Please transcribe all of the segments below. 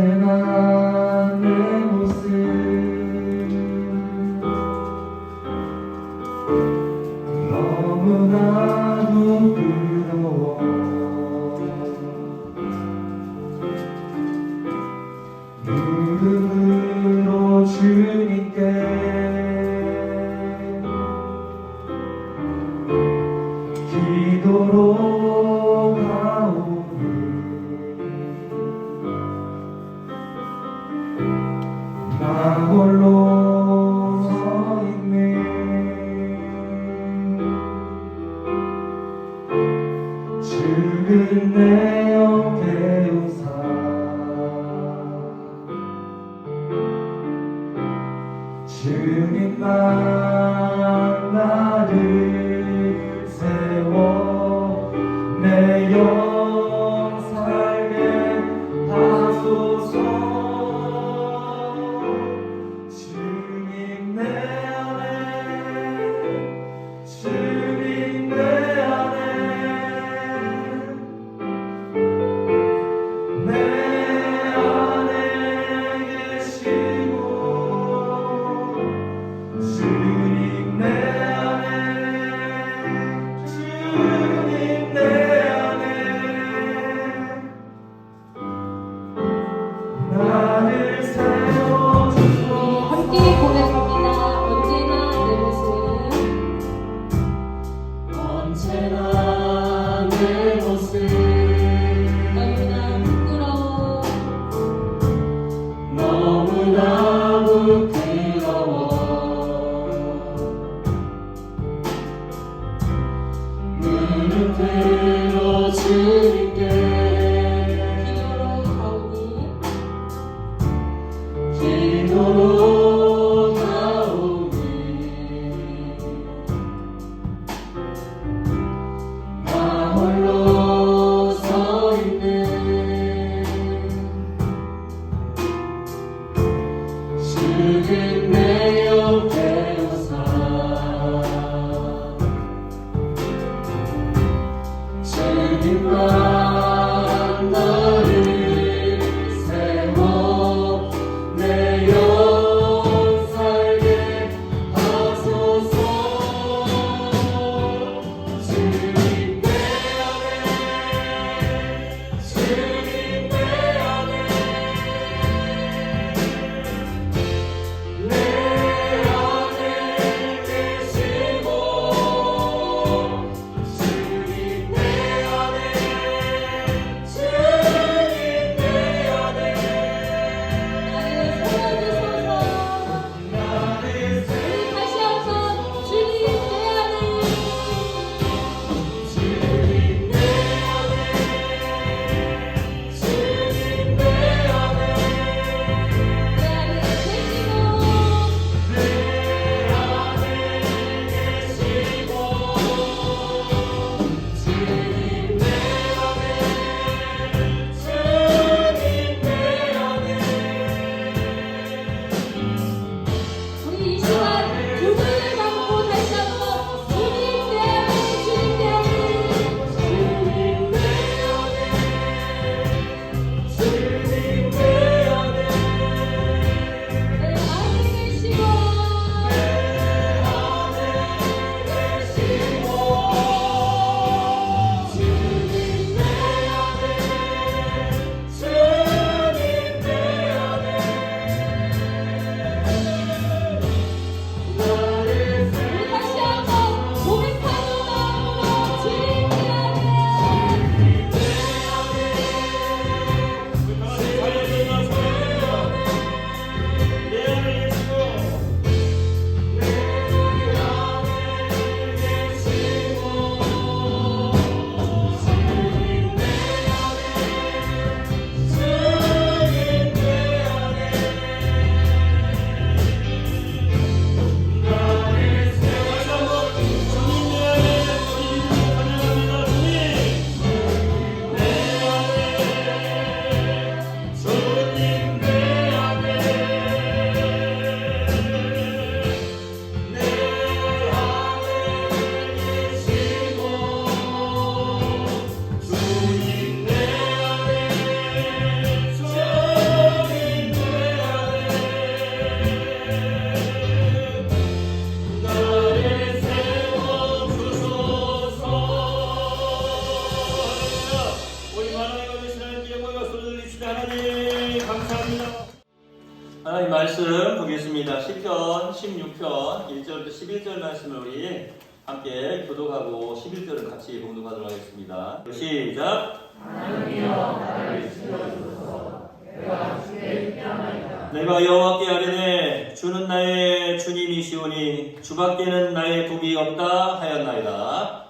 언제나 내 모습 너무나도 부러워. 무릎으로 주님께 기도로 가오니 나 홀로 서 있네. 죽은 내 영 깨우사 주님만 나를 세워 내 영 살게 하소서. 주님 내 안에 주님 내 안에 내 안에 계시고 주님 내 안에 주님 내 안에 나를 세워주소. 함께 고백합니다. 언제나 내 모습 언제나 내 모습 너무나 부끄러워 너무나 부끄러워. 무릎 들어 주님께 기도로 가오니 기도로 가오니 나 홀로 서 있네. 죽은 내 영 깨우사 주님만 나를 세워 내 영 살게 하소서. 주님 내 안에 주님 내 안에 내 안에 계시고 주님 내 안에 하나님 말씀 보겠습니다. 시편 16편 1절부터 11절 말씀을 우리 함께 교독하고 11절을 같이 봉독하도록 하겠습니다. 시작. 내가 여호와께 아뢰되 주는 나의 주님이시오니 주밖에는 나의 복이 없다 하였나이다.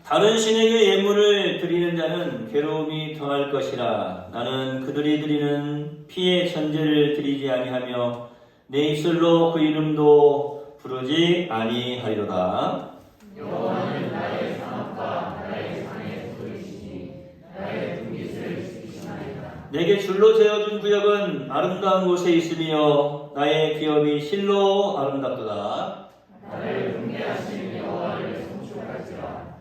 다른 신에게 예물을 드리는 자는 괴로움이 더할 것이라. 나는 그들이 드리는 피의 전제를 드리지 아니하며 내 입술로 그 이름도 부르지 아니하리로다. 여호와는 나의 상업과 나의 상의 부르시니 나의 분깃을 지키시나이다. 내게 줄로 재어준 구역은 아름다운 곳에 있으며 나의 기업이 실로 아름답도다. 나를 분개하신 여호와를 송축할지라.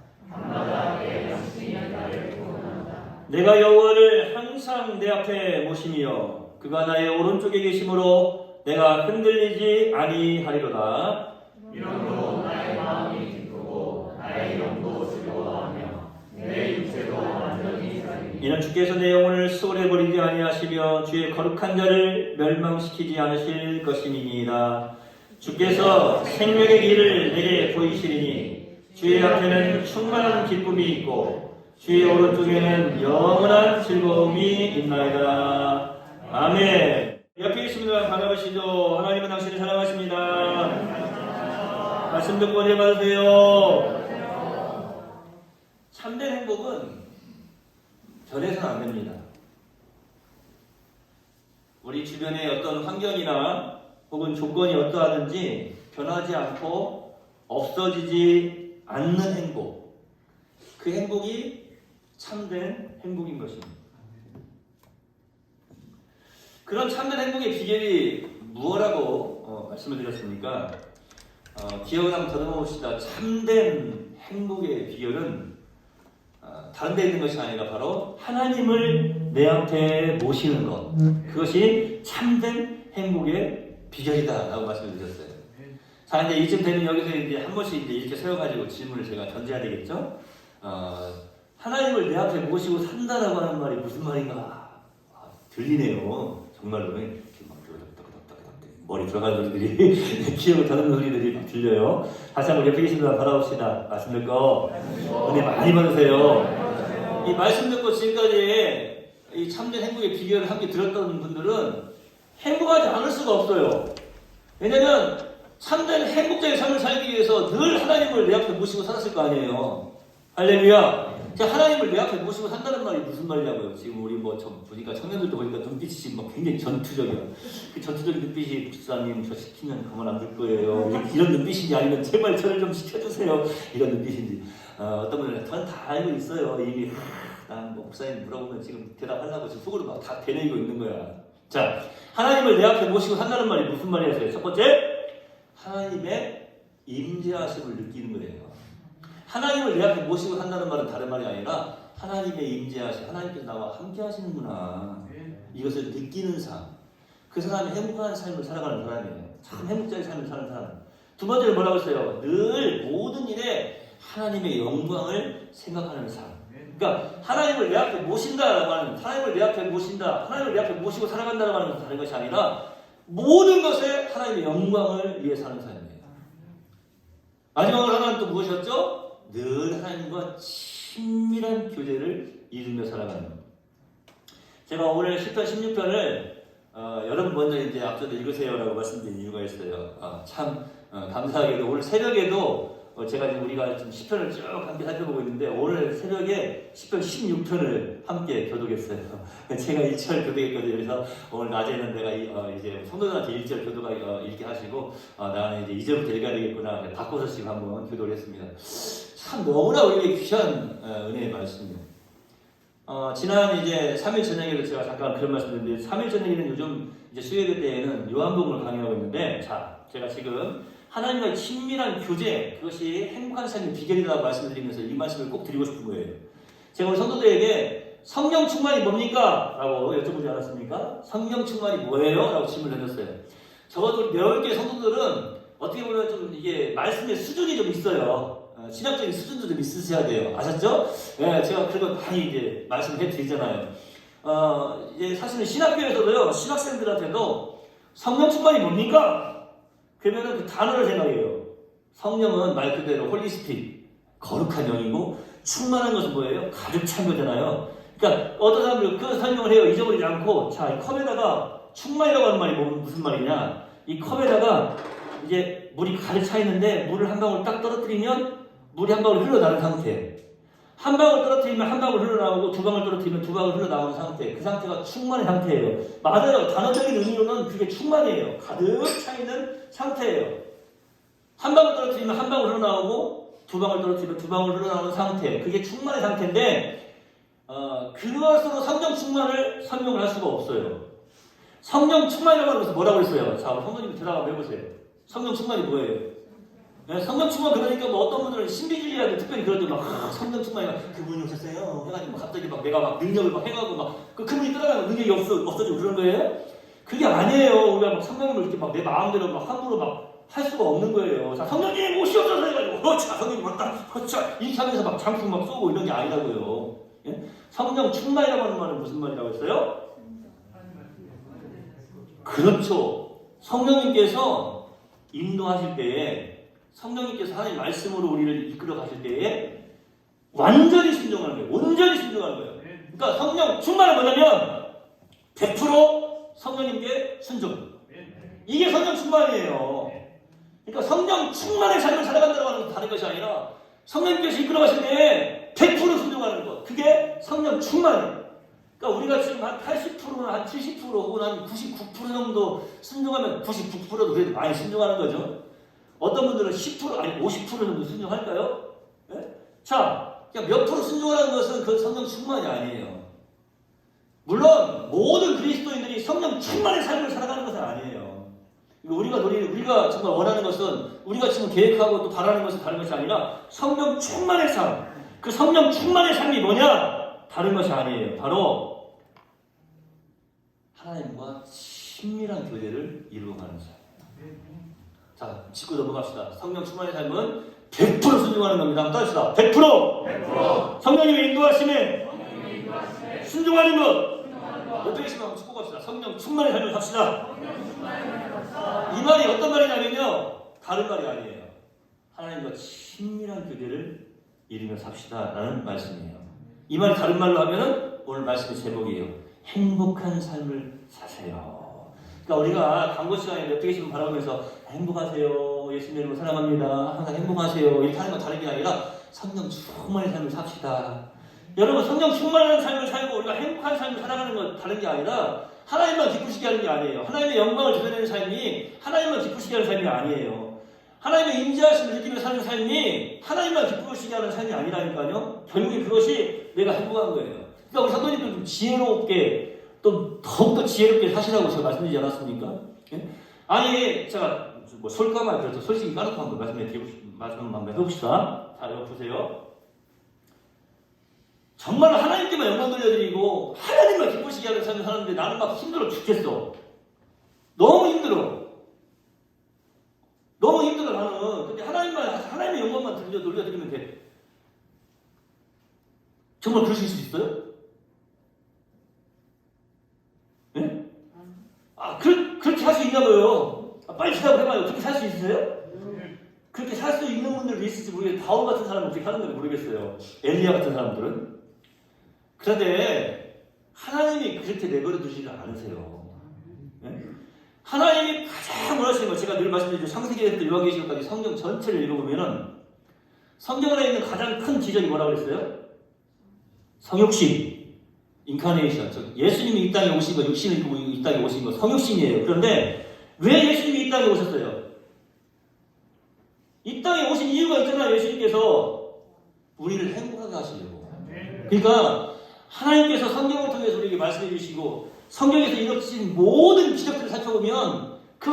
내가 여호와를 항상 내 앞에 모시며 그가 나의 오른쪽에 계심으로 내가 흔들리지 아니하리로다. 이러므로 나의 마음이 기쁘고 나의 영도 즐거워하며 내 육체도 완전히 살리니 이는 주께서 내 영혼을 수월해 버리지 아니하시며 주의 거룩한 자를 멸망시키지 않으실 것이니이다. 주께서 생명의 길을 내게 보이시리니 주의 앞에는 충만한 기쁨이 있고 주의 오른쪽에는 영원한 즐거움이 있나이다. 아멘. 옆에 있습니다. 반가우시죠? 하나님은 당신을 사랑하십니다. 말씀 듣고 은혜 받으세요. 참된 행복은 변해서는 안 됩니다. 우리 주변의 어떤 환경이나 혹은 조건이 어떠하든지 변하지 않고 없어지지 않는 행복, 그 행복이 참된 행복인 것입니다. 그런 참된 행복의 비결이 무엇이라고 말씀을 드렸습니까? 기억을 한번 더듬어 봅시다. 참된 행복의 비결은 다른 데 있는 것이 아니라 바로 하나님을 내 앞에 모시는 것, 그것이 참된 행복의 비결이다라고 말씀을 드렸어요. 자, 이제 이쯤 되면 여기서 이제 한 번씩 이제 이렇게 세워가지고 질문을 제가 던져야 되겠죠? 하나님을 내 앞에 모시고 산다라고 하는 말이 무슨 말인가? 들리네요. 정말로 이렇게 막 머리 들어가는 소리들이 기억을 더듬는 소리들이 막 들려요. 다시 한번 옆에 계신 분 바라봅시다. 말씀 듣고 은혜 많이 받으세요. 이 말씀 듣고 지금까지 이 참된 행복의 비결을 함께 들었던 분들은 행복하지 않을 수가 없어요. 왜냐면 참된 행복적인 삶을 살기 위해서 늘 하나님을 내 앞에 모시고 살았을 거 아니에요. 할렐루야. 하나님을 내 앞에 모시고 산다는 말이 무슨 말이냐고요. 지금 우리 보니까 청년들도 보니까 눈빛이 지금 막 굉장히 전투적이야. 그 전투적인 눈빛이 목사님 저 시키면 가만 안 둘 거예요. 이런 눈빛인지 아니면 제발 저를 좀 시켜주세요. 이런 눈빛인지. 어떤 분들은 저는 다 알고 있어요. 이미 난 목사님 물어보면 지금 대답하려고 지금 속으로 막 다 되뇌이고 있는 거야. 자, 하나님을 내 앞에 모시고 산다는 말이 무슨 말이냐고요. 첫 번째, 하나님의 임재하심을 느끼는 거예요. 하나님을 내 앞에 모시고 산다는 말은 다른 말이 아니라 하나님의 임재하심, 하나님께서 나와 함께 하시는구나. 이것을 느끼는 삶. 그 사람이 행복한 삶을 살아가는 사람이에요. 참 행복자의 삶을 사는 사람. 두 번째로 뭐라고 했어요? 늘 모든 일에 하나님의 영광을 생각하는 삶. 그러니까 하나님을 내 앞에 모신다라고 하는, 하나님을 내 앞에 모신다, 하나님을 내 앞에 모시고 살아간다라고 하는 것은 다른 것이 아니라 모든 것에 하나님의 영광을 위해 사는 삶이에요. 마지막으로 하나는 또 무엇이었죠? 늘 하나님과 친밀한 교제를 이루며 살아가는 것. 제가 오늘 시편 16편을 여러분 먼저 이제 앞서서 읽으세요라고 말씀드린 이유가 있어요. 참 감사하게도 오늘 새벽에도 제가 지금 우리가 지금 시편을 쭉 함께 살펴보고 있는데 오늘 새벽에 시편 16편을 함께 교독했어요. 제가 1절 교독했거든요. 그래서 오늘 낮에는 내가 이제 성도들한테 1절 교독 읽게 하시고 나는 이제 2절부터 읽어야 되겠구나 바꿔서 지금 한번 교독을 했습니다. 참 너무나 우리에게 귀한 은혜의 말씀이에요. 지난 이제 3일 저녁에도 제가 잠깐 그런 말씀드렸는데 3일 저녁에는 요즘 이제 수요일 때에는 요한복음을 강의하고 있는데 자, 제가 지금 하나님과의 친밀한 교제, 그것이 행복한 삶의 비결이라고 말씀드리면서 이 말씀을 꼭 드리고 싶은 거예요. 제가 우리 성도들에게 성령 충만이 뭡니까? 라고 여쭤보지 않았습니까? 성령 충만이 뭐예요? 라고 질문을 던졌어요. 적어도 우리 10개 성도들은 어떻게 보면 좀 이게 말씀의 수준이 좀 있어요. 신학적인 수준도 좀 있으셔야 돼요. 아셨죠? 예, 제가 그런 거 많이 이제 말씀해 드리잖아요. 이제 사실은 신학교에서도요, 신학생들한테도 성령 충만이 뭡니까? 그러면은 그 단어를 생각해요. 성령은 말 그대로 홀리스피릿, 거룩한 영이고, 충만한 것은 뭐예요? 가득 찬 거잖아요. 그러니까 어떤 사람들은 그 설명을 해요. 잊어버리지 않고, 자, 이 컵에다가 충만이라고 하는 말이 무슨 말이냐? 이 컵에다가 이제 물이 가득 차 있는데 물을 한 방울 딱 떨어뜨리면 물이 한 방울 흘러나는 상태. 한 방울 떨어뜨리면 한 방울 흘러나오고 두 방울 떨어뜨리면 두 방울 흘러나오는 상태. 그 상태가 충만의 상태예요. 맞아요. 단어적인 의미로는 그게 충만이에요. 가득 차 있는 상태예요. 한 방울 떨어뜨리면 한 방울 흘러나오고 두 방울 떨어뜨리면 두 방울 흘러나오는 상태. 그게 충만의 상태인데 그것으로 성령 충만을 설명을 할 수가 없어요. 성령 충만이라고 하는 것은 뭐라고 했어요? 자, 성도님 대답 한번 해보세요. 성령 충만이 뭐예요? 네, 성령 충만 그러니까 뭐 어떤 분들은 신비주의자들 특별히 그럴 때 막 성령 충만이 그분이 오셨어요 해가지고 갑자기 막 내가 막 능력을 막 해가고 막 그분이 떠나가면 능력이 없어지고 그런 거예요? 그게 아니에요. 우리가 막 성령님을 이렇게 막 내 마음대로 막 함부로 막 할 수가 없는 거예요. 자, 성령님 오시옵소서 해가지고 자, 성령님 왔다. 자, 이렇게 하면서 막 장풍 막 쏘고 이런 게 아니라고요. 예? 성령 충만이라고 하는 말은 무슨 말이라고 했어요? 그렇죠. 성령님께서 인도하실 때에 성령님께서 하나님 말씀으로 우리를 이끌어 가실 때에 완전히 순종하는 거예요. 온전히 순종하는 거예요. 그러니까 성령 충만은 뭐냐면 100% 성령님께 순종. 이게 성령 충만이에요. 그러니까 성령 충만의 삶을 살아간다고 하는 것은 다른 것이 아니라 성령님께서 이끌어 가실 때에 100% 순종하는 것. 그게 성령 충만이에요. 그러니까 우리가 지금 한 80%나 한 70% 혹은 한 99% 정도 순종하면 99%도 그래도 많이 순종하는 거죠. 어떤 분들은 10% 아니 50% 정도 순종할까요? 네? 자, 그러니까 몇 프로 순종하는 것은 그 성령 충만이 아니에요. 물론 모든 그리스도인들이 성령 충만의 삶을 살아가는 것은 아니에요. 우리가 정말 원하는 것은 우리가 지금 계획하고 또 바라는 것은 다른 것이 아니라 성령 충만의 삶. 그 성령 충만의 삶이 뭐냐? 다른 것이 아니에요. 바로 하나님과 친밀한 교제를 이루어가는 삶. 자, 짚고 넘어갑시다. 성령 충만의 삶은 100% 순종하는 겁니다. 한번 따집시다. 100%! 성령님의 인도하심에 순종하는 것. 옆에 계시면 한번 짚고 갑시다. 성령 충만의 삶을 삽시다. 이 말이 어떤 말이냐면요. 다른 말이 아니에요. 하나님과 친밀한 교제를 이루며 삽시다. 라는 말씀이에요. 이 말이 다른 말로 하면은 오늘 말씀의 제목이에요. 행복한 삶을 사세요. 그러니까 우리가 광고 시간에 옆에 계시면 바라보면서 행복하세요. 예수님을 사랑합니다. 항상 행복하세요. 이렇게 하는 건 다른 게 아니라 성령 충만의 삶을 삽시다. 여러분 성령 충만한 삶을 살고 우리가 행복한 삶을 살아가는 건 다른 게 아니라 하나님만 기쁘시게 하는 게 아니에요. 하나님의 영광을 드러내는 삶이 하나님만 기쁘시게 하는 삶이 아니에요. 하나님의 임재하심을 느끼며 사는 삶이 하나님만 기쁘시게 하는 삶이 아니라니까요. 결국에 그것이 내가 행복한 거예요. 그러니까 우리 성도님들 좀 지혜롭게 또 더욱더 지혜롭게 사시라고 제가 말씀드리지 않았습니까? 예? 아니 제가 뭐 솔까만 그렇죠. 솔직히 까놓고 한번 말씀 한번 해봅시다. 자 여기 보세요. 정말 하나님께만 영광 돌려드리고 하나님만 기쁘시게 하는 삶을 사는데 나는 막 힘들어 죽겠어. 너무 힘들어. 너무 힘들어 나는. 근데 하나님의 영광만 돌려드리면 돼. 정말 그러실 수 있어요? 예? 아, 그렇게 할 수 있냐고요? 빨리 대답을 해봐요. 그렇게 살 수 있으세요? 그렇게 살 수 있는 분들도 있을지 모르겠어요. 바울 같은 사람은 어떻게 하는 건지 모르겠어요. 엘리야 같은 사람들은. 그런데 하나님이 그렇게 내버려 두시지 않으세요. 예? 하나님이 가장 원하시는 거 제가 늘 말씀드리죠. 창세기에서부터 요한계시록까지 성경 전체를 읽어보면은 성경 안에 있는 가장 큰 기적이 뭐라고 그랬어요? 성육신, 인카네이션. 예수님이 이 땅에 오신 거, 육신을 입고 이 땅에 오신 거 성육신이에요. 그런데 왜 예수님이 이 땅에 오셨어요? 이 땅에 오신 이유가 있잖아요. 예수님께서 우리를 행복하게 하시려고. 그러니까 하나님께서 성경을 통해서 우리에게 말씀해 주시고 성경에서 이루어진 모든 기적들을 살펴보면 그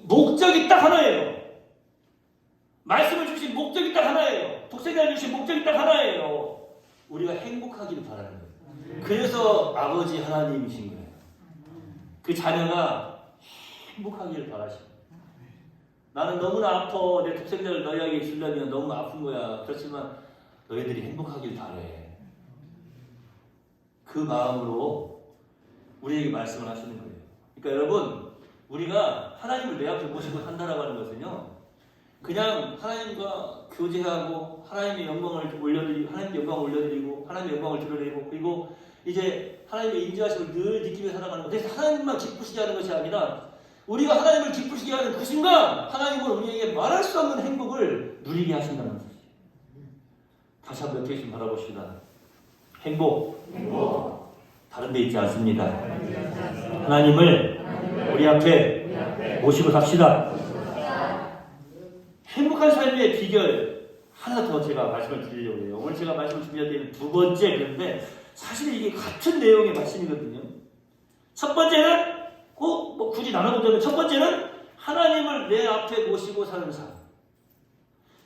목적이 딱 하나예요. 말씀을 주신 목적이 딱 하나예요. 독생자를 주신 목적이 딱 하나예요. 우리가 행복하기를 바라는 거예요. 그래서 아버지 하나님이신 거예요. 그 자녀가 행복하기를 바라십니다. 나는 너무나 아파. 내 독생자를 너희에게 주려면 너무 아픈 거야. 그렇지만 너희들이 행복하길 바래. 그 마음으로 우리에게 말씀을 하시는 거예요. 그러니까 여러분, 우리가 하나님을 내 앞에 모시고 산다라고 하는 것은요, 그냥 하나님과 교제하고 하나님의 영광을 올려드리고 하나님의 영광을 드러내고 그리고 이제 하나님의 인자하심을 늘 느끼며 살아가는 것. 그래서 하나님만 기쁘시게 하는 것이 아니라 우리가 하나님을 기쁘시게 하는 그 순간 하나님은 우리에게 말할 수 없는 행복을 누리게 하신다는 것이에요. 다시 한번 옆에 좀 바라봅시다. 행복. 다른 데 있지 않습니다. 하나님을 우리 앞에 모시고 삽시다. 행복한 삶의 비결 하나 더 제가 말씀을 드리려고 해요. 오늘 제가 말씀을 준비할 두 번째 그런데 사실 이게 같은 내용의 말씀이거든요. 첫 번째는 꼭 굳이 나눠보자면 첫 번째는 하나님을 내 앞에 모시고 사는 삶.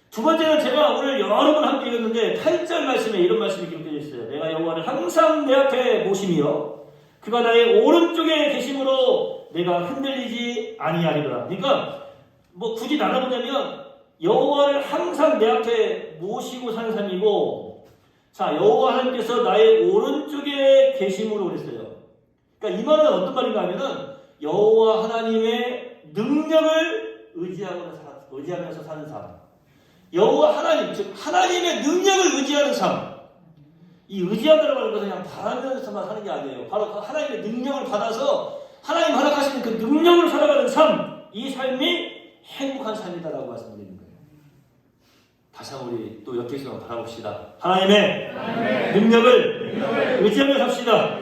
두 번째는 제가 오늘 여러 번 함께 읽었는데 8절 말씀에 이런 말씀이 기록되어 있어요. 내가 여호와를 항상 내 앞에 모시며 그가 나의 오른쪽에 계심으로 내가 흔들리지 아니하리라. 그러니까 뭐 굳이 나눠보자면 여호와를 항상 내 앞에 모시고 사는 삶이고, 자, 여호와 하나님께서 나의 오른쪽에 계심으로 그랬어요. 그러니까 이 말은 어떤 말인가 하면은 여호와 하나님의 능력을 의지하면서 사는 삶. 여호와 하나님, 즉 하나님의 능력을 의지하는 삶. 이 의지한다고 하는 것은 그냥 바라면서만 사는 게 아니에요. 바로 하나님의 능력을 받아서 하나님 허락하시는 그 능력을 살아가는 삶. 이 삶이 행복한 삶이다라고 말씀드리는 거예요. 다시 한번 우리 또 옆에 있어 바라봅시다. 하나님의 능력을 의지하며 삽시다.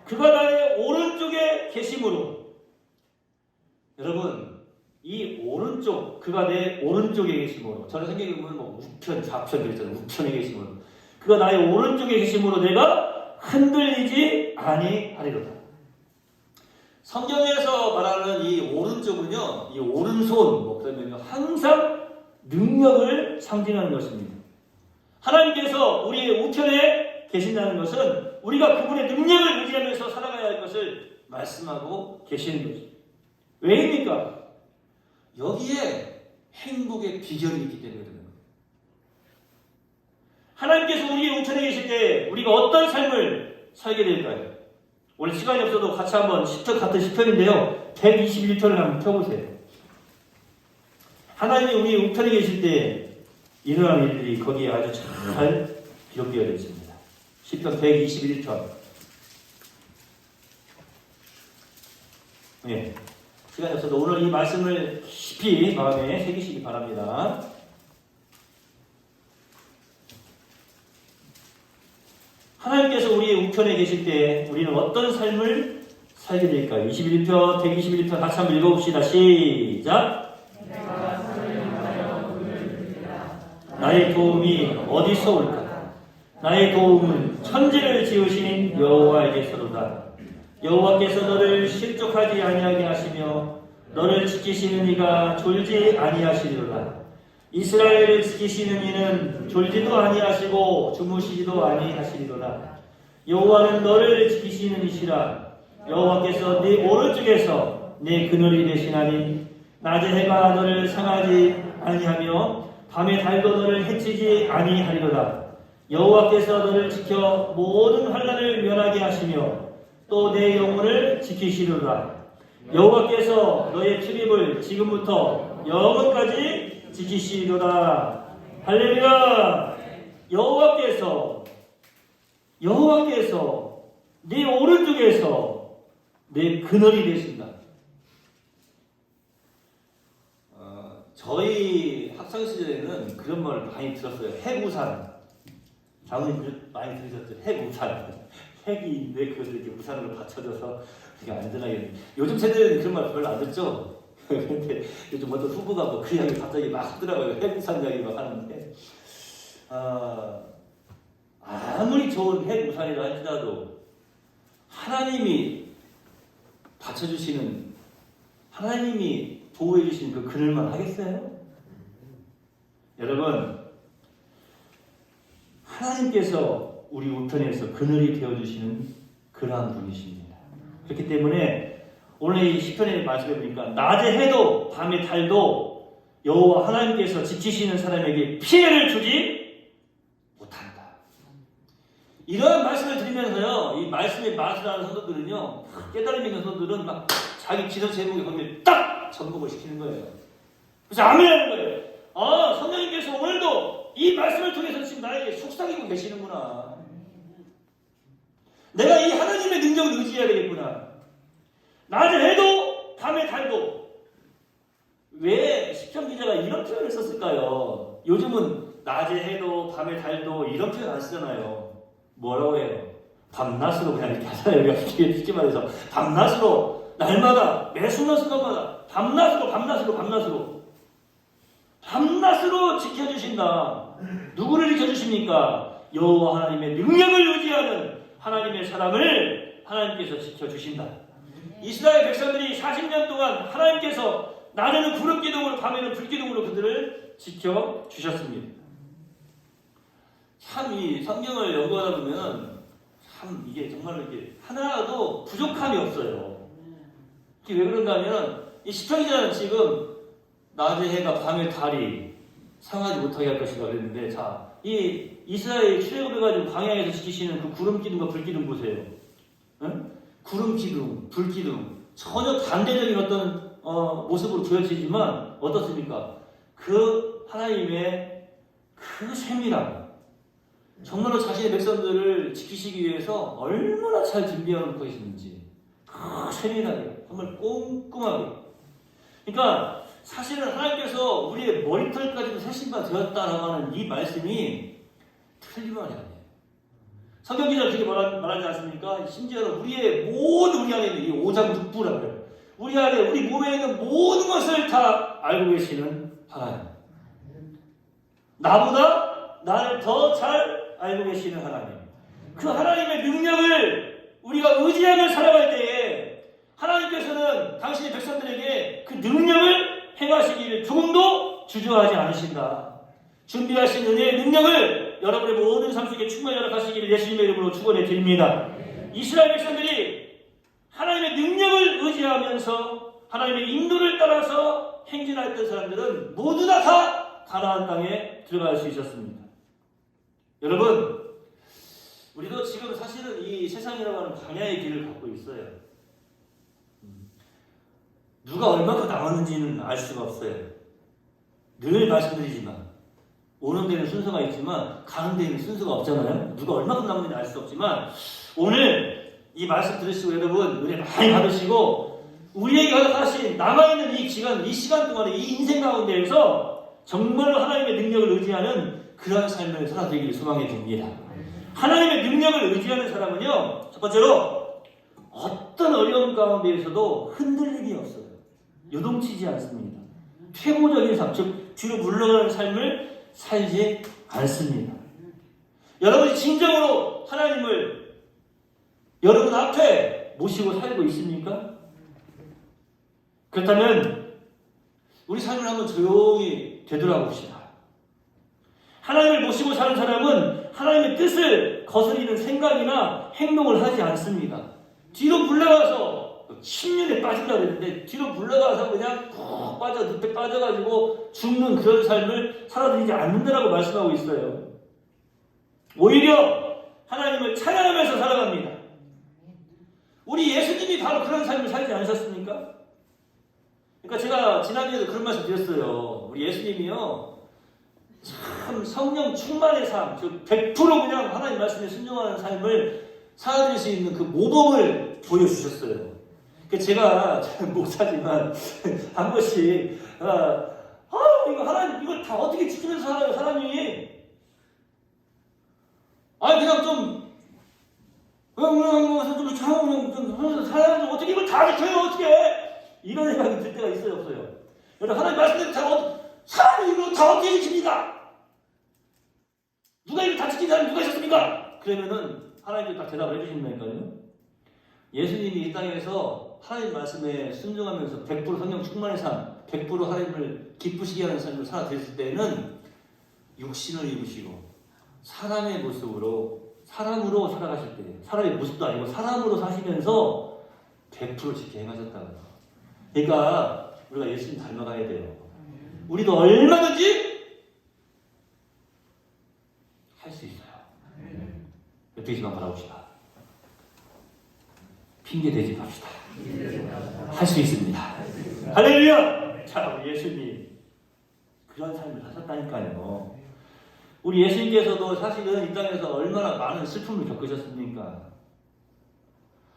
그가 나의 오른쪽에 계심으로. 여러분, 이 오른쪽, 그가 내 오른쪽에 계심으로. 저는 생각해보면 뭐 우편, 좌편 그랬잖아요. 우편에 계심으로. 그가 나의 오른쪽에 계심으로 내가 흔들리지 아니하리로다. 성경에서 말하는 이 오른쪽은요, 이 오른손, 뭐 그러면 항상 능력을 상징하는 것입니다. 하나님께서 우리의 우편에 계신다는 것은 우리가 그분의 능력을 의지하면서 살아가야 할 것을 말씀하고 계시는 것입니다. 왜입니까? 여기에 행복의 비결이 있기 때문에 그런 거예요. 하나님께서 우리의 우편에 계실 때 우리가 어떤 삶을 살게 될까요? 오늘 시간이 없어도 같이 한번 10편 같은 10편인데요. 121편을 한번 펴보세요. 하나님이 우리 우편에 계실 때 일어나는 일들이 거기에 아주 잘 기록되어 있습니다. 10편 121편. 네. 시간이 없어도 오늘 이 말씀을 깊이 마음에 새기시기 바랍니다. 하나님께서 우리의 우편에 계실 때 우리는 어떤 삶을 살게 될까요? 21편, 121편 같이 한번 읽어봅시다. 시작! 나의 도움이 어디서 올까? 나의 도움은 천지를 지으신 여호와에게서로다. 여호와께서 너를 실족하지 아니하게 하시며 너를 지키시는 이가 졸지 아니하시리로다. 이스라엘을 지키시는 이는 졸지도 아니하시고 주무시지도 아니하시리로다. 여호와는 너를 지키시는 이시라. 여호와께서 네 오른쪽에서 네 그늘이 되시나니 낮에 해가 너를 상하지 아니하며 밤에 달도 너를 해치지 아니하리로다. 여호와께서 너를 지켜 모든 환난을 면하게 하시며 또 내 영혼을 지키시리로다. 여호와께서 너의 출입을 지금부터 영원까지 지키시리로다. 할렐루야. 여호와께서 네 오른쪽에서 내 그늘이 되신다. 저희 학창 시절에는 그런 말을 많이 들었어요. 핵우산. 장모님 많이 들으셨죠? 핵우산. 핵이 있는데 그것을 이렇게 우산으로 받쳐줘서 되게 안전하게. 요즘 세대는 그런 말 별로 안 듣죠? 그런데 요즘 어떤 후보가 뭐 그 이야기 갑자기 막 하더라고요. 핵우산 이야기 막 하는데. 아무리 좋은 핵우산이라 할지라도 하나님이 받쳐주시는, 하나님이 보호해주시는 그 그늘만 하겠어요? 여러분, 하나님께서 우리 우편에서 그늘이 되어주시는 그러한 분이십니다. 그렇기 때문에 오늘 이 시편의 말씀해 보니까 낮에 해도 밤에 달도 여호와 하나님께서 지키시는 사람에게 피해를 주지 못한다. 이런 말씀을 드리면서요, 이 말씀의 맛을 아는 성도들은요, 깨달음 있는 성도들은 막 자기 기도 제목에 거기에 딱 접목을 시키는 거예요. 그래서 아멘하는 거예요. 성령님께서 오늘도 이 말씀을 통해서 지금 나에게 속삭이고 계시는구나. 내가 이 하나님의 능력을 의지해야 되겠구나. 낮에 해도 밤에 달도. 왜 시편 기자가 이런 표현을 썼을까요? 요즘은 낮에 해도 밤에 달도 이런 표현 안 쓰잖아요. 뭐라고 해요? 밤낮으로 그냥 이렇게 하잖아요. 우리가 쉽게 말해서 밤낮으로 날마다 매 순간순간마다 밤낮으로 지켜주신다. 누구를 지켜주십니까? 여호와 하나님의 능력을 의지하는 하나님의 사람을 하나님께서 지켜주신다. 이스라엘 백성들이 40년 동안 하나님께서 낮에는 구름기둥으로 밤에는 불기둥으로 그들을 지켜주셨습니다. 참 이 성경을 연구하다 보면 참 이게 정말로 이게 하나도 부족함이 없어요. 이게 왜 그런가 하면 이 시편 기자는 지금 낮에 해가 밤에 달이 상하지 못하게 할 것이다 그랬는데, 자, 이 이스라엘 출애굽해가지고 광야에서 지키시는 그 구름 기둥과 불 기둥 보세요. 응? 구름 기둥, 불 기둥 전혀 반대적인 어떤 모습으로 보여지지만 어떻습니까? 그 하나님의 그 세밀함, 정말로 자신의 백성들을 지키시기 위해서 얼마나 잘 준비하고 계시는지, 그 세밀하게, 정말 꼼꼼하게. 그러니까 사실은 하나님께서 우리의 머리털까지도 세심만 되었다라고 하는 이 말씀이 틀린 말이 아니에요. 성경 기자는 그렇게 말하지 않습니까? 심지어는 우리의 모든 우리 안에 있는 이 오장육부라고 해요. 우리 안에, 우리 몸에 있는 모든 것을 다 알고 계시는 하나님. 나보다 나를 더 잘 알고 계시는 하나님. 그 하나님의 능력을 우리가 의지하며 살아갈 때에 하나님께서는 당신의 백성들에게 그 능력을 행하시기를 조금도 주저하지 않으신다. 준비하신 은혜의 능력을 여러분의 모든 삶 속에 충만히 허락하시기를 예수님의 이름으로 축원해 드립니다. 이스라엘 백성들이 하나님의 능력을 의지하면서 하나님의 인도를 따라서 행진하였던 사람들은 모두 다 가나안 땅에 들어갈 수 있었습니다. 여러분, 우리도 지금 사실은 이 세상이라고 하는 광야의 길을 갖고 있어요. 누가 얼마큼 남았는지는 알 수가 없어요. 늘 말씀드리지만 오는 데는 순서가 있지만 가는 데는 순서가 없잖아요. 누가 얼마큼 남았는지 알 수 없지만 오늘 이 말씀 들으시고 여러분 은혜 많이 받으시고 우리에게 허락하신 남아있는 이 시간 동안에 이 인생 가운데에서 정말로 하나님의 능력을 의지하는 그러한 삶을 살아되기를 소망해 줍니다. 하나님의 능력을 의지하는 사람은요, 첫 번째로 어떤 어려움 가운데에서도 흔들림이 없어요. 요동치지 않습니다. 퇴보적인 삶, 즉 뒤로 물러가는 삶을 살지 않습니다. 여러분이 진정으로 하나님을 여러분 앞에 모시고 살고 있습니까? 그렇다면 우리 삶을 한번 조용히 되돌아봅시다. 하나님을 모시고 사는 사람은 하나님의 뜻을 거스리는 생각이나 행동을 하지 않습니다. 뒤로 물러가서 10년에 빠진다고 했는데 뒤로 물러가서 그냥 푹 늪에 빠져가지고 죽는 그런 삶을 살아들이지 않는다라고 말씀하고 있어요. 오히려 하나님을 찬양하면서 살아갑니다. 우리 예수님이 바로 그런 삶을 살지 않으셨습니까? 그러니까 제가 지난주에도 그런 말씀 드렸어요. 우리 예수님이요, 참 성령 충만의 삶, 즉 100% 그냥 하나님 말씀에 순종하는 삶을 살아드릴 수 있는 그 모범을 보여주셨어요. 제가 목사지만 한 번씩 이거 하나님 이걸 다 어떻게 지키면서 살아요 사람이? 그냥 좀 살아야지 어떻게 이걸 다 지켜요 어떻게? 이런 생각이 들 때가 있어요 없어요? 여러분 하나님 말씀대로 사람이 이걸 다 어떻게 지킵니까? 누가 이걸 다 지킨 사람이 누가 있었습니까? 그러면은 하나님께서 딱 대답을 해주신다니까요. 예수님이 이 땅에서 하나님 말씀에 순종하면서 100% 성령 충만의 삶, 100% 하나님을 기쁘시게 하는 삶을 살아드렸을 때는 육신을 입으시고 사람의 모습으로 사람으로 살아가실 때, 사람의 모습도 아니고 사람으로 사시면서 100% 지켜 행하셨다고요. 그러니까 우리가 예수님 닮아가야 돼요. 우리도 얼마든지 할 수 있어요. 되지만 바라봅시다. 핑계 대지 맙시다. 할 수 있습니다. 할렐루야! 자, 우리 예수님 그런 삶을 사셨다니까요. 우리 예수님께서도 사실은 이 땅에서 얼마나 많은 슬픔을 겪으셨습니까?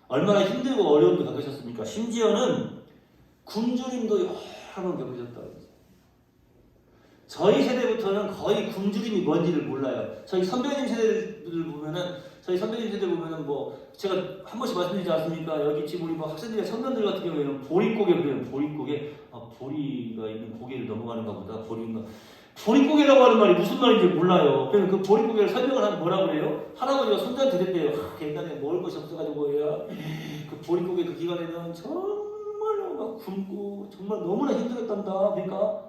얼마나 힘들고 어려움도 겪으셨습니까? 심지어는 굶주림도 여러 번 겪으셨다고 했어요. 저희 세대부터는 거의 굶주림이 뭔지를 몰라요. 저희 선배님 세대들 보면은, 뭐, 제가 한 번씩 말씀드리지 않습니까? 여기 지금 우리 뭐 학생들의 청년들 같은 경우에는 보릿고개 그래요. 보릿고개. 보리가 있는 고개를 넘어가는가 보다. 보릿고개라고 하는 말이 무슨 말인지 몰라요. 그래서 그 보릿고개를 설명을 하면 뭐라고 그래요? 할아버지가 손자한테 대대요. 옛날에 먹을 것이 없어가지고, 그 보릿고개 그 기간에는 정말로 막 굶고, 정말 너무나 힘들었단다. 그러니까,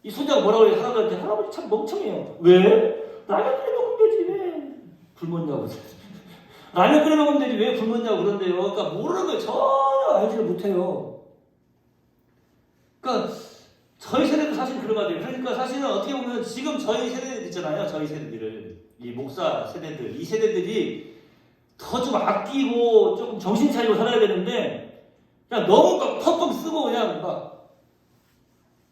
이 손자가 뭐라고 해요? 할아버지한테. 할아버지 참 멍청해요. 왜? 라면 끓여 먹으면 되지, 왜? 굶었냐고. 라면 끓여 먹으면 되지, 왜 굶었냐고 그런데요. 그러니까 모르는 걸 전혀 알지를 못해요. 그러니까 저희 세대도 사실 그런 거 같아요. 그러니까 사실은 어떻게 보면 지금 저희 세대들 있잖아요. 저희 세대들을. 이 목사 세대들. 이 세대들이 더 좀 아끼고 조금 정신 차리고 살아야 되는데 그냥 너무 막 펑펑 쓰고 그냥 막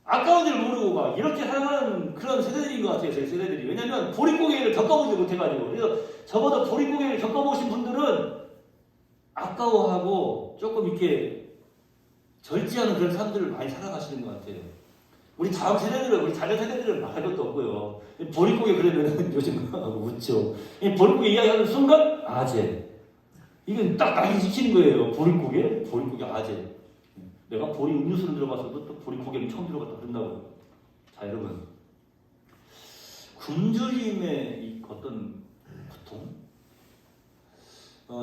아까운 줄 모르고 막 이렇게 살아가는 그런 세대들인 것 같아요. 저희 세대들이. 왜냐면 보릿고개를 겪어보지 못해가지고. 그래서 적어도 보릿고개를 겪어보신 분들은 아까워하고 조금 이렇게 절제하는 그런 삶들을 많이 살아가시는 것 같아요. 우리 다음 세대들은, 우리 자녀 세대들은 말할 것도 없고요. 보릿고개 그러면 요즘 하고 웃죠. 이 보릿고개 이야기하는 순간 아재. 이건 딱 나이 지키는 거예요. 보릿고개 아재. 내가 보리 음료수를 들어봤어도 또 보릿고개는 처음 들어봤다 그런다고요. 자, 여러분. 굶주림의 이 어떤 고통?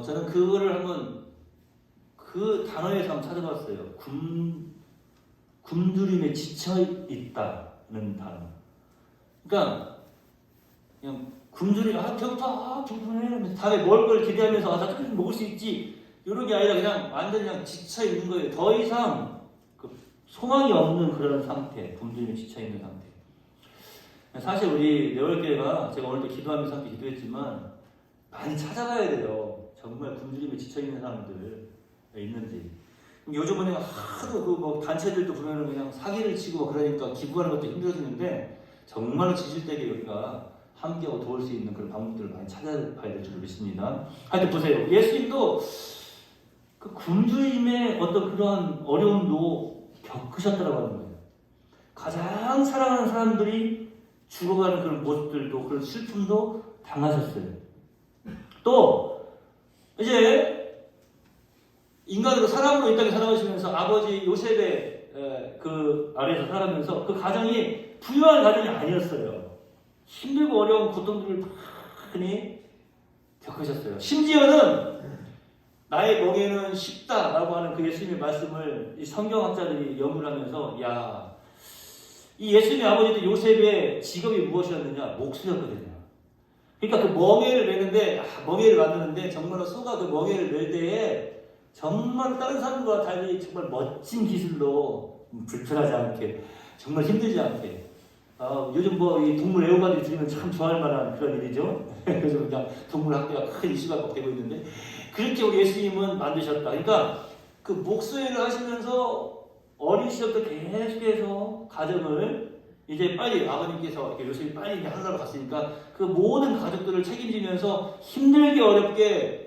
저는 그거를 한번 그 단어에서 한번 찾아봤어요. 굶주림에 지쳐있다는 단어. 그러니까 그냥 굶주림, 배고파, 배고프네. 다음에 먹을 걸 기대하면서 나 조금 먹을 수 있지. 이런 게 아니라 그냥 완전히 그냥 지쳐있는 거예요. 더 이상 그 소망이 없는 그런 상태, 굶주림에 지쳐있는 상태. 사실 우리 네월교회가 제가 오늘도 기도하면서 함께 기도했지만 많이 찾아가야 돼요. 정말 굶주림에 지쳐있는 사람들 있는지. 요즘은 하도 그 뭐 단체들도 보면은 그냥 사기를 치고 그러니까 기부하는 것도 힘들어지는데 정말로 지칠 때에 우리가 함께하고 도울 수 있는 그런 방법들을 많이 찾아봐야 될 줄 믿습니다. 하여튼 보세요. 예수님도 그 굶주림의 어떤 그런 어려움도 겪으셨다고 하는 거예요. 가장 사랑하는 사람들이 죽어가는 그런 모습들도 그런 슬픔도 당하셨어요. 또 이제 인간으로 사람으로 이 땅에 살아가시면서 아버지 요셉의 그 아래에서 살아가면서 그 가정이 부유한 가정이 아니었어요. 힘들고 어려운 고통들을 많이 겪으셨어요. 심지어는 나의 멍에는 쉽다라고 하는 그 예수님의 말씀을 이 성경학자들이 연구를 하면서 이 예수님의 아버지도 요셉의 직업이 무엇이었느냐? 목수였거든요. 그러니까 그 멍에를 매는데 멍에를 만드는데 정말로 소가 그 멍에를 멜 때에 정말 다른 사람들과 달리 정말 멋진 기술로 불편하지 않게 정말 힘들지 않게 요즘 뭐 이 동물 애호가들이 들으면 참 좋아할 만한 그런 일이죠. 그래서 그냥 동물 학대가 큰 이슈가 되고 있는데 그렇게 우리 예수님은 만드셨다. 그러니까 그 목수일을 하시면서 어린 시절부터 계속해서 가정을 이제 빨리 아버님께서 이렇게 요셉이 빨리 하늘나라로 갔으니까 그 모든 가족들을 책임지면서 힘들게 어렵게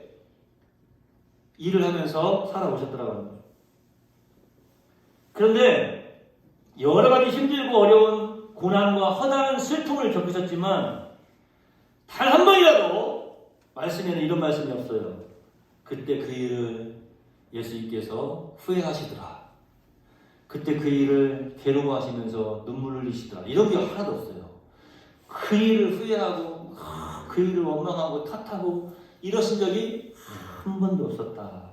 일을 하면서 살아오셨더라고요. 합니다. 그런데 여러 가지 힘들고 어려운 고난과 허다한 슬픔을 겪으셨지만 단 한 번이라도 말씀에는 이런 말씀이 없어요. 그때 그 일을 예수님께서 후회하시더라. 그때 그 일을 괴로워하시면서 눈물을 흘리시더라. 이런 게 하나도 없어요. 그 일을 후회하고 그 일을 원망하고 탓하고 이러신 적이 한 번도 없었다.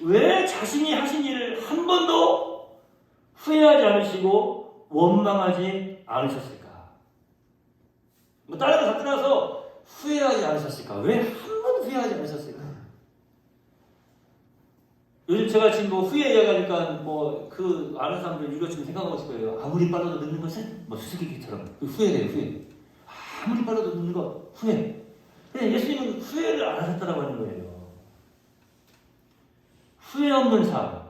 왜 자신이 하신 일을 한 번도 후회하지 않으시고 원망하지 않으셨을까? 뭐 다른 거 다 떠나서 후회하지 않으셨을까? 왜 한 번도 후회하지 않으셨을까? 요즘 제가 지금 뭐 후회 이야기하니까 뭐 그 아는 사람들 이것좀 생각하고 있을 거예요. 아무리 빨라도 늦는 것은 뭐 수수께끼처럼 후회래요, 후회. 아무리 빨라도 늦는 것 후회. 근데 예수님은 후회를 안 하셨다라고 하는 거예요. 후회 없는 삶.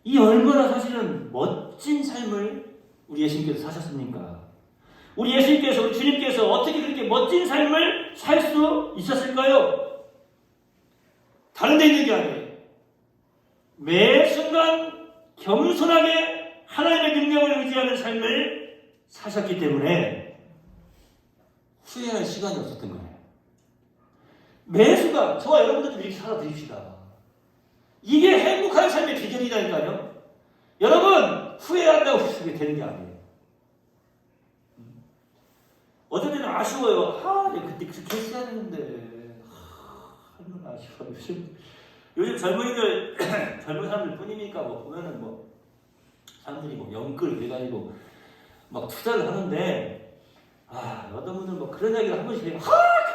이 얼마나 사실은 멋진 삶을 우리 예수님께서 사셨습니까? 우리 예수님께서, 우리 주님께서 어떻게 그렇게 멋진 삶을 살 수 있었을까요? 다른 데 있는 게 아니에요. 매 순간 겸손하게 하나님의 능력을 의지하는 삶을 사셨기 때문에 후회할 시간이 없었던 거예요. 매 순간 저와 여러분들도 이렇게 살아드립시다. 이게 행복한 삶의 비결이라니까요. 여러분 후회한다고 그렇게 되는 게 아니에요. 어떤 때는 아쉬워요. 내가 그때 그렇게 했어야 되는데 얼마나 아쉬워요. 요즘 젊은이들, 젊은 사람들 뿐이니까 뭐 보면은 뭐 사람들이 뭐 영끌 해가지고 막 투자를 하는데 어떤 분들은 뭐 그런 이야기를 한 번씩 해요.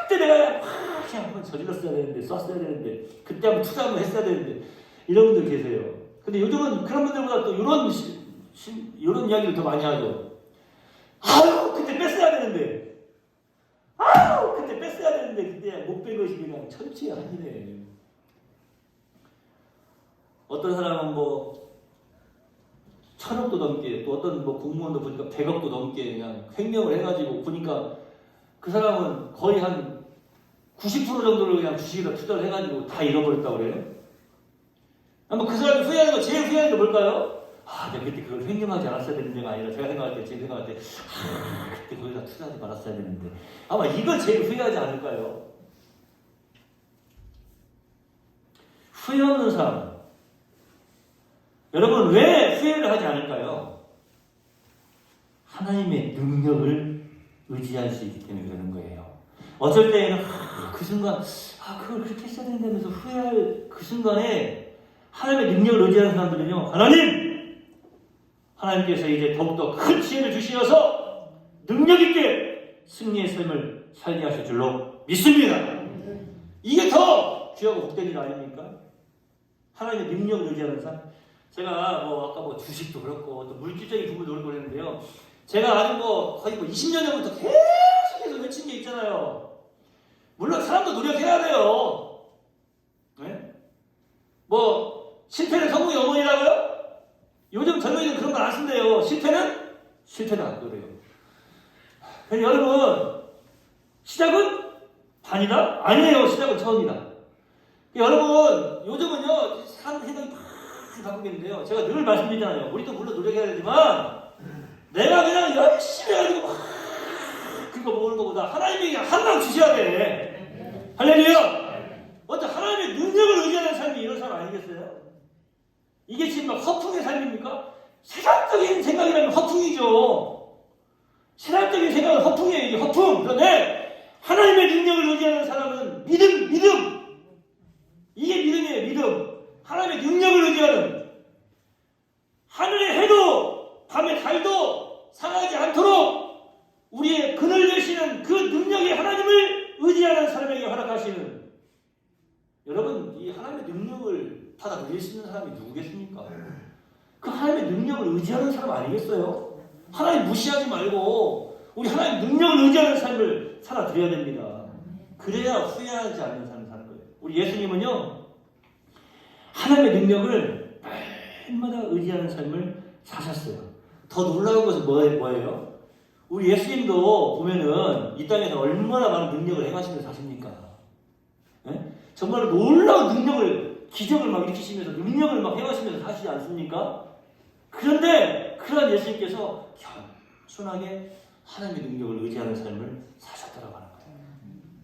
그때 내가 그냥 한번 저질렀어야 되는데 썼어야 되는데 그때 한번 투자 한번 했어야 되는데 이런 분들 계세요. 근데 요즘은 그런 분들보다 또 이런 이야기를 더 많이 하죠. 그때 뺐어야 되는데 그때 뺐어야 되는데 그때 못 뺀 것이 그냥 천치의 한이네. 어떤 사람은 뭐 1,000억도 넘게, 또 어떤 뭐 공무원도 보니까 100억도 넘게 그냥 횡령을 해가지고 보니까 그 사람은 거의 한 90% 정도를 그냥 주식에다 투자를 해가지고 다 잃어버렸다고 그래요. 아마 그 사람이 후회하는 거, 제일 후회하는 게 뭘까요? 내가 그때 그걸 횡령하지 않았어야 되는 데가 아니라 제가 생각할 때, 그때 거기다 투자하지 말았어야 되는데 아마 이걸 제일 후회하지 않을까요? 후회 없는 삶. 여러분 왜 후회를 하지 않을까요? 하나님의 능력을 의지할 수 있기 때문에 그러는 거예요. 어쩔 때에는 그 순간 그걸 그렇게 했어야 된다면서 후회할 그 순간에 하나님의 능력을 의지하는 사람들은요, 하나님께서 이제 더욱더 큰 지혜를 주시어서 능력 있게 승리의 삶을 살게 하실 줄로 믿습니다. 이게 더 귀하고 복된 일 아닙니까? 하나님의 능력을 의지하는 삶. 제가 뭐 아까 뭐 주식도 그렇고 또 물질적인 부분도 그렇고 그랬는데요. 제가 아주 거의 20년 전부터 계속해서 외친 게 있잖아요. 물론 사람도 노력해야 돼요. 네? 뭐 실패는 성공의 어머니라고요? 요즘 젊은이는 그런 걸 안 쓴대요. 실패는 안 그래요. 그래서 여러분 시작은 반이다? 아니에요. 시작은 처음이다. 여러분 요즘은요 사람 생각이 막 바꾸고 있는데요. 제가 늘 말씀드리잖아요. 우리도 물론 노력해야 되지만 내가 그냥 열심히 해가지고 그거 모으는 것보다 하나님이 그냥 한 방 주셔야 돼. 할렐루야. 어떤 하나님의 능력을 의지하는 삶이 이런 삶 아니겠어요? 이게 지금 막 허풍의 삶입니까? 세상적인 생각이라면 허풍이죠. 세상적인 생각은 허풍이에요. 이게 허풍. 그런데 하나님의 능력을 의지하는 사람은 믿음. 이게 믿음이에요. 믿음. 하나님의 능력을 의지하는, 하늘의 해도 밤의 달도 상하지 않도록 우리의 그늘 되시는 그 능력의 하나님을 의지하는 사람에게 허락하시는, 여러분 이 하나님의 능력을 받아들일 수 있는 사람이 누구겠습니까? 그 하나님의 능력을 의지하는 사람 아니겠어요? 하나님 무시하지 말고 우리 하나님의 능력을 의지하는 삶을 살아드려야 됩니다. 그래야 후회하지 않는 삶을 사는 거예요. 우리 예수님은요 하나님의 능력을 날마다 의지하는 삶을 사셨어요. 더 놀라운 것은 뭐예요? 우리 예수님도 보면은 이 땅에서 얼마나 많은 능력을 행하시면서 사십니까? 네? 정말 놀라운 능력을, 기적을 막 일으키시면서 능력을 막 행하시면서 사시지 않습니까? 그런데 그런 예수님께서 겸손하게 하나님의 능력을 의지하는 삶을 사셨다라고 하는 거예요.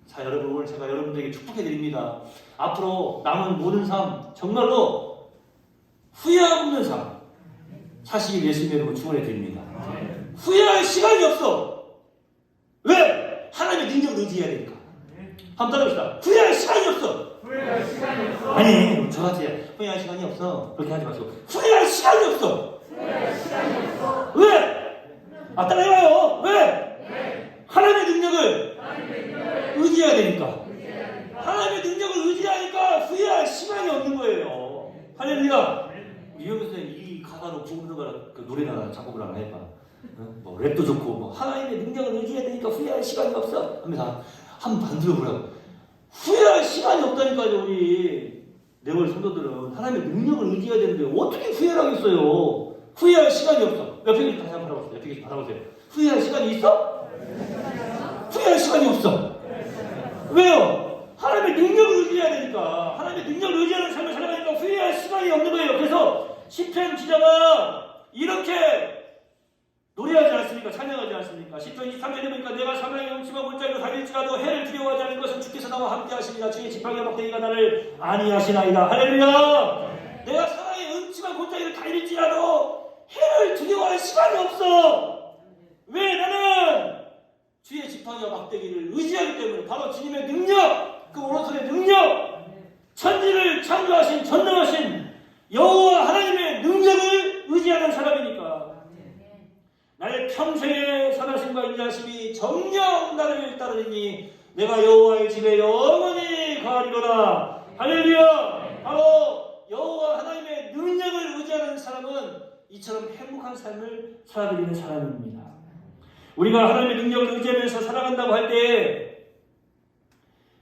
자, 여러분 오늘 제가 여러분들에게 축복해 드립니다. 앞으로 남은 모든 삶 정말로 후회 없는 삶 사시길 예수님의 이름으로 축원해 드립니다. 후회할 시간이 없어. 왜? 하나님의 능력을 의지해야 되니까. 한번 따라합시다. 후회할 시간이 없어. 아니 저같이 후회할 시간이 없어 그렇게 하지 마시고 후회할 시간이 없어. 왜? 따라해봐요. 왜? 하나님의 능력을 의지해야 되니까. 하나님의 능력을 의지하니까 후회할 시간이 없는 거예요. 해봐. 뭐 랩도 좋고 뭐 하나님의 능력을 의지해야 되니까 후회할 시간이 없어 하면서 한번 만들어 보라고. 후회할 시간이 없다니까요. 우리 네월 성도들은 하나님의 능력을 의지해야 되는데 어떻게 후회를 하겠어요? 후회할 시간이 없어. 옆에 계신 다시 한번 바라보세요. 옆에 계신 바라보세요. 후회할 시간이 있어? 후회할 시간이 없어. 왜요? 하나님의 능력을 의지해야 되니까. 하나님의 능력을 의지하는 삶을 살아가니까 후회할 시간이 없는 거예요. 그래서 시편 기자가 이렇게 노래하지 않습니까? 찬양하지 않습니까? 시편 23절에 보니까 내가 사망의 음침한 골짜기로 달릴지라도 해를 두려워하지 않는 것은 주께서 나와 함께 하시니라. 주의 지팡이와 막대기가 나를 안위하시나이다. 할렐루야. 내가 사망의 음침한 골짜기를 달릴지라도 해를 두려워할 시간이 없어. 왜? 나는 주의 지팡이와 막대기를 의지하기 때문에. 바로 주님의 능력, 그 오른손의 능력, 천지를 창조하신 전능하신 여호와 하나님의 능력을 의지하는 사람이니까. 나의 평생의 선하심과 인자하심이 정녕 나를 따르니 내가 여호와의 집에 영원히 거하리로다. 할렐루야. 바로 여호와 하나님의 능력을 의지하는 사람은 이처럼 행복한 삶을 살아드리는 사람입니다. 우리가 하나님의 능력을 의지하면서 살아간다고 할 때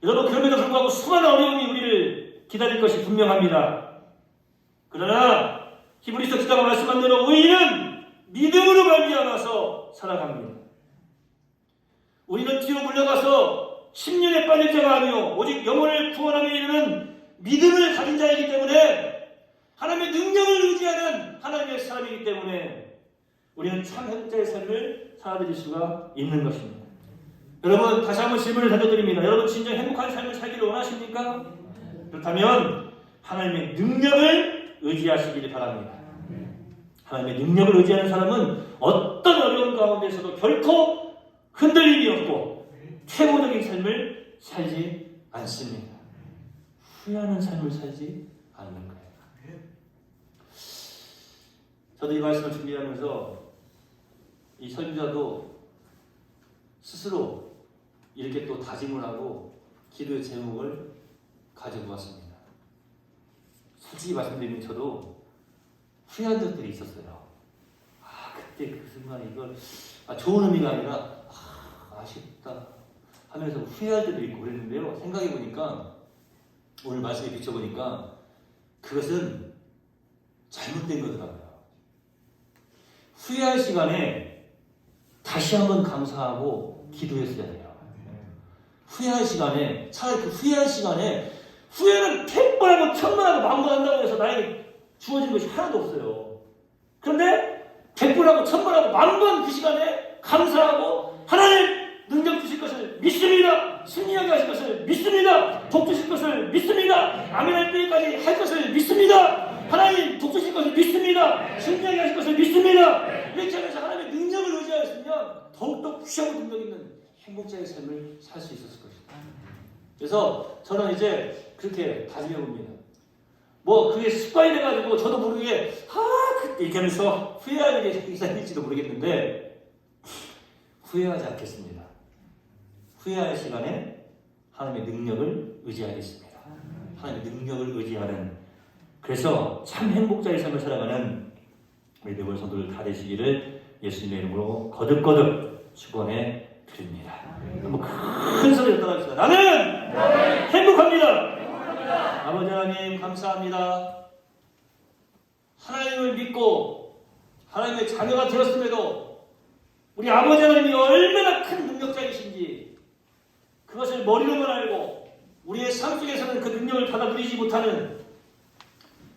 여러분 그럼에도 불구하고 수많은 어려움이 우리를 기다릴 것이 분명합니다. 그러나 히브리서 기자가 말씀한 대로 의인은 믿음으로 말미암아서 살아갑니다. 우리는 뒤로 물러가서 10년에 빠질 자가 아니요 오직 영혼을 구원함에 이르는 믿음을 가진 자이기 때문에 하나님의 능력을 의지하는 하나님의 사람이기 때문에 우리는 참 행복자의 삶을 살아드릴 수가 있는 것입니다. 여러분 다시 한번 질문을 던져드립니다. 여러분 진짜 행복한 삶을 살기를 원하십니까? 그렇다면 하나님의 능력을 의지하시기를 바랍니다. 하나님의 능력을 의지하는 사람은 어떤 어려운 가운데서도 결코 흔들림이 없고 최고적인 삶을 살지 않습니다. 후회하는 삶을 살지 않는 거예요. 저도 이 말씀을 준비하면서 이 설교자도 스스로 이렇게 또 다짐을 하고 기도의 제목을 가지고 왔습니다. 솔직히 말씀드리면 저도 후회한 적들이 있었어요. 그때 그 순간 이걸 좋은 의미가 아니라 아쉽다 하면서 후회할 때도 있고 그랬는데요. 생각해 보니까 오늘 말씀에 비춰보니까 그것은 잘못된 거더라고요. 후회할 시간에 다시 한번 감사하고 기도했어야 돼요. 후회할 시간에 차라리 그 후회할 시간에 후회는 100번 하고 1000번 하고 만번 한다고 해서 나에게 주어진 것이 하나도 없어요. 그런데 100번 하고 1000번 하고 만번 그 시간에 감사하고 하나님 능력 주실 것을 믿습니다. 승리하게 하실 것을 믿습니다. 복 주실 것을 믿습니다. 아멘 할 때까지 할 것을 믿습니다. 하나님 복 주실 것을 믿습니다. 승리하게 하실 것을 믿습니다. 이렇게 하면서 하나님의 능력을 의지하였으면 더욱더 푸시하고 능력 있는 행복자의 삶을 살 수 있었을 것입니다. 그래서 저는 이제 그렇게 다짐해 봅니다. 뭐 그게 습관이 돼가지고 저도 모르게 그때 이렇게 하면서 후회하는 게 이상일지도 모르겠는데 후회하지 않겠습니다. 후회할 시간에 하나님의 능력을 의지하겠습니다. 하나님의 능력을 의지하는 그래서 참 행복자의 삶을 살아가는 우리 네월 성도들 다 되시기를 예수님의 이름으로 거듭거듭 축원해 드립니다. 한번 큰 소리로 따라합시다. 나는 행복합니다. 아버지 하나님 감사합니다. 하나님을 믿고 하나님의 자녀가 되었음에도 우리 아버지 하나님이 얼마나 큰 능력자이신지 그것을 머리로만 알고 우리의 삶 속에서는 그 능력을 받아 누리지 못하는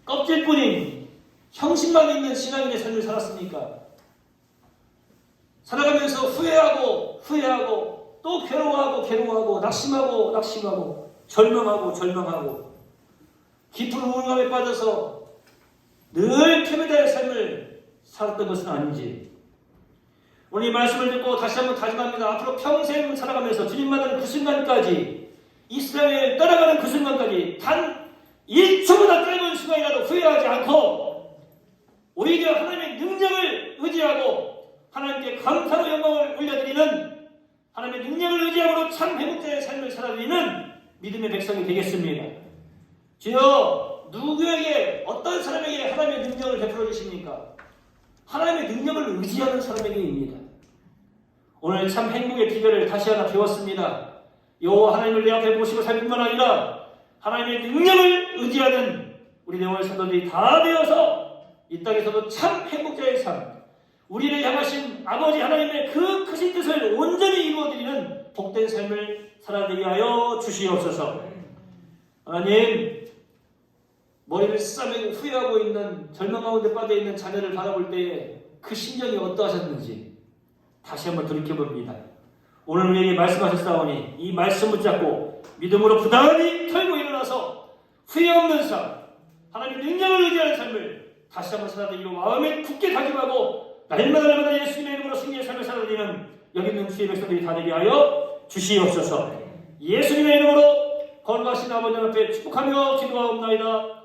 껍질뿐인 형식만 있는 신앙인의 삶을 살았습니까? 살아가면서 후회하고 또 괴로워하고 낙심하고 절망하고 깊은 우울감에 빠져서 늘 패배자의 삶을 살았던 것은 아닌지 오늘 이 말씀을 듣고 다시 한번 다짐합니다. 앞으로 평생 살아가면서 주님 만나는 그 순간까지 이스라엘 떠나가는 그 순간까지 단 1초보다 짧은 순간이라도 후회하지 않고 오히려 하나님의 능력을 의지하고 하나님께 감사로 영광을 올려드리는 하나님의 능력을 의지함으로 참 회복자의 삶을 살아드리는 믿음의 백성이 되겠습니다. 주여 누구에게 어떤 사람에게 하나님의 능력을 베풀어 주십니까? 하나님의 능력을 의지하는 사람에게입니다. 오늘 참 행복의 비결을 다시 하나 배웠습니다. 여호와 하나님을 내 앞에 모시고 살 뿐만 아니라 하나님의 능력을 의지하는 우리 영혼의 성도들이 다 되어서 이 땅에서도 참 행복자의 삶, 우리를 향하신 아버지 하나님의 그 크신 뜻을 온전히 이루어드리는 복된 삶을 살아내게 하여 주시옵소서. 하나님, 머리를 싸매고 후회하고 있는 절망 가운데 빠져있는 자녀를 바라볼 때에 그 심정이 어떠하셨는지 다시 한번 돌이켜봅니다. 오늘 우리에게 말씀하셨사오니 이 말씀 붙잡고 믿음으로 부단히 털고 일어나서 후회 없는 삶, 하나님의 능력을 의지하는 삶을 다시 한번 살아내기로 마음에 굳게 다짐하고 날마다 예수님의 이름으로 승리의 삶을 살아내는 여기 있는 주의 백성들이 다 되게 하여 주시옵소서. 예수님의 이름으로 거룩하신 아버지 앞에 축복하며 기도하옵나이다.